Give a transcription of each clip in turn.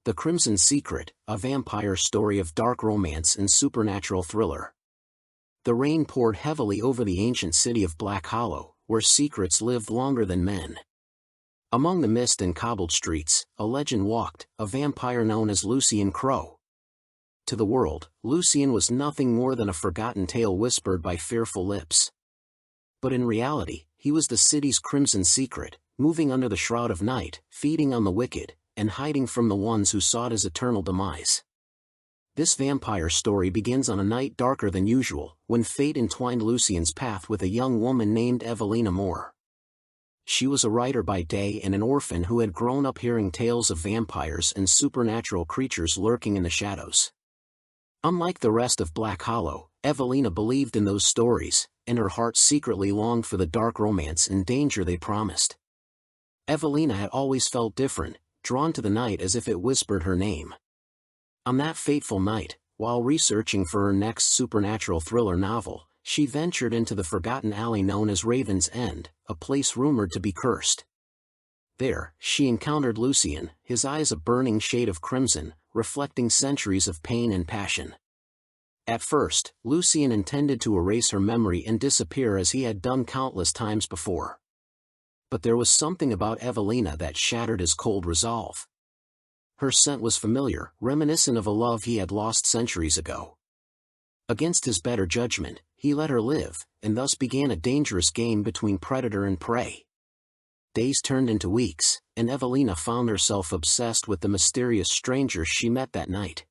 The Crimson Secret, a vampire story of dark romance and supernatural thriller. The rain poured heavily over the ancient city of Black Hollow, where secrets lived longer than men. Among the mist and cobbled streets, a legend walked, a vampire known as Lucien Crow. To the world, Lucien was nothing more than a forgotten tale whispered by fearful lips. But in reality, he was the city's crimson secret, moving under the shroud of night, feeding on the wicked, and hiding from the ones who sought his eternal demise. This vampire story begins on a night darker than usual, when fate entwined Lucien's path with a young woman named Evelina Moore. She was a writer by day and an orphan who had grown up hearing tales of vampires and supernatural creatures lurking in the shadows. Unlike the rest of Black Hollow, Evelina believed in those stories, and her heart secretly longed for the dark romance and danger they promised. Evelina had always felt different, drawn to the night as if it whispered her name. On that fateful night, while researching for her next supernatural thriller novel, she ventured into the forgotten alley known as Raven's End, a place rumored to be cursed. There, she encountered Lucien, his eyes a burning shade of crimson, reflecting centuries of pain and passion. At first, Lucien intended to erase her memory and disappear as he had done countless times before. But there was something about Evelina that shattered his cold resolve. Her scent was familiar, reminiscent of a love he had lost centuries ago. Against his better judgment, he let her live, and thus began a dangerous game between predator and prey. Days turned into weeks, and Evelina found herself obsessed with the mysterious stranger she met that night.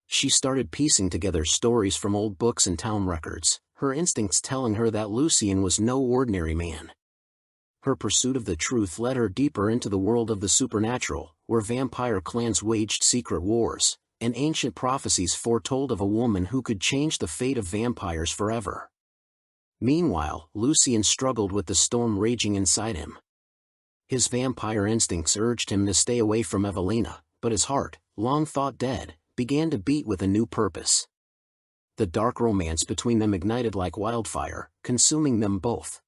She started piecing together stories from old books and town records, her instincts telling her that Lucien was no ordinary man. Her pursuit of the truth led her deeper into the world of the supernatural, where vampire clans waged secret wars, and ancient prophecies foretold of a woman who could change the fate of vampires forever. Meanwhile, Lucien struggled with the storm raging inside him. His vampire instincts urged him to stay away from Evelina, but his heart, long thought dead, began to beat with a new purpose. The dark romance between them ignited like wildfire, consuming them both.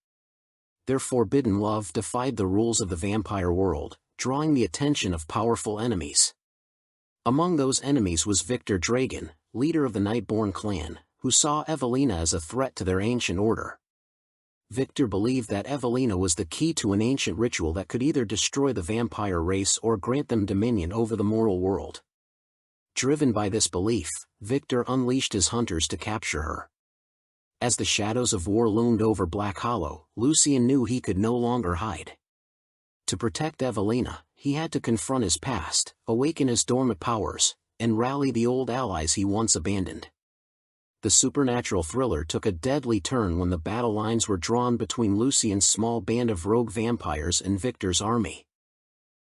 Their forbidden love defied the rules of the vampire world, drawing the attention of powerful enemies. Among those enemies was Victor Dragon, leader of the Nightborn clan, who saw Evelina as a threat to their ancient order. Victor believed that Evelina was the key to an ancient ritual that could either destroy the vampire race or grant them dominion over the mortal world. Driven by this belief, Victor unleashed his hunters to capture her. As the shadows of war loomed over Black Hollow, Lucien knew he could no longer hide. To protect Evelina, he had to confront his past, awaken his dormant powers, and rally the old allies he once abandoned. The supernatural thriller took a deadly turn when the battle lines were drawn between Lucien's small band of rogue vampires and Victor's army.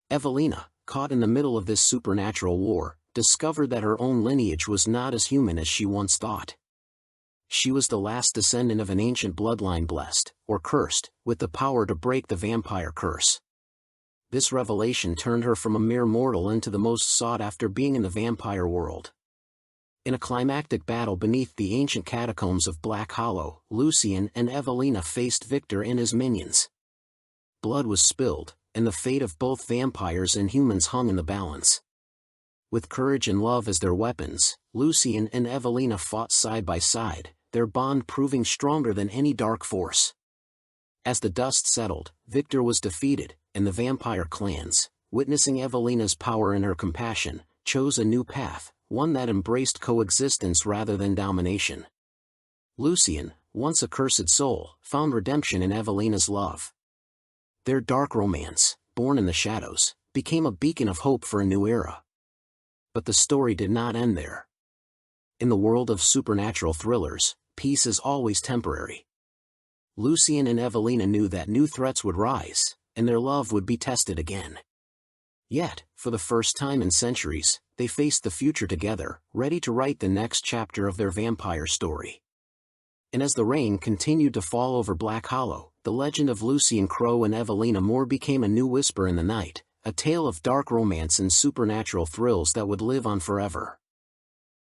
Evelina, caught in the middle of this supernatural war, discovered that her own lineage was not as human as she once thought. She was the last descendant of an ancient bloodline blessed, or cursed, with the power to break the vampire curse. This revelation turned her from a mere mortal into the most sought-after being in the vampire world. In a climactic battle beneath the ancient catacombs of Black Hollow, Lucien and Evelina faced Victor and his minions. Blood was spilled, and the fate of both vampires and humans hung in the balance. With courage and love as their weapons, Lucien and Evelina fought side by side, their bond proving stronger than any dark force. As the dust settled, Victor was defeated, and the vampire clans, witnessing Evelina's power and her compassion, chose a new path, one that embraced coexistence rather than domination. Lucien, once a cursed soul, found redemption in Evelina's love. Their dark romance, born in the shadows, became a beacon of hope for a new era. But the story did not end there. In the world of supernatural thrillers, peace is always temporary. Lucien and Evelina knew that new threats would rise, and their love would be tested again. Yet, for the first time in centuries, they faced the future together, ready to write the next chapter of their vampire story. And as the rain continued to fall over Black Hollow, the legend of Lucien Crow and Evelina Moore became a new whisper in the night, a tale of dark romance and supernatural thrills that would live on forever.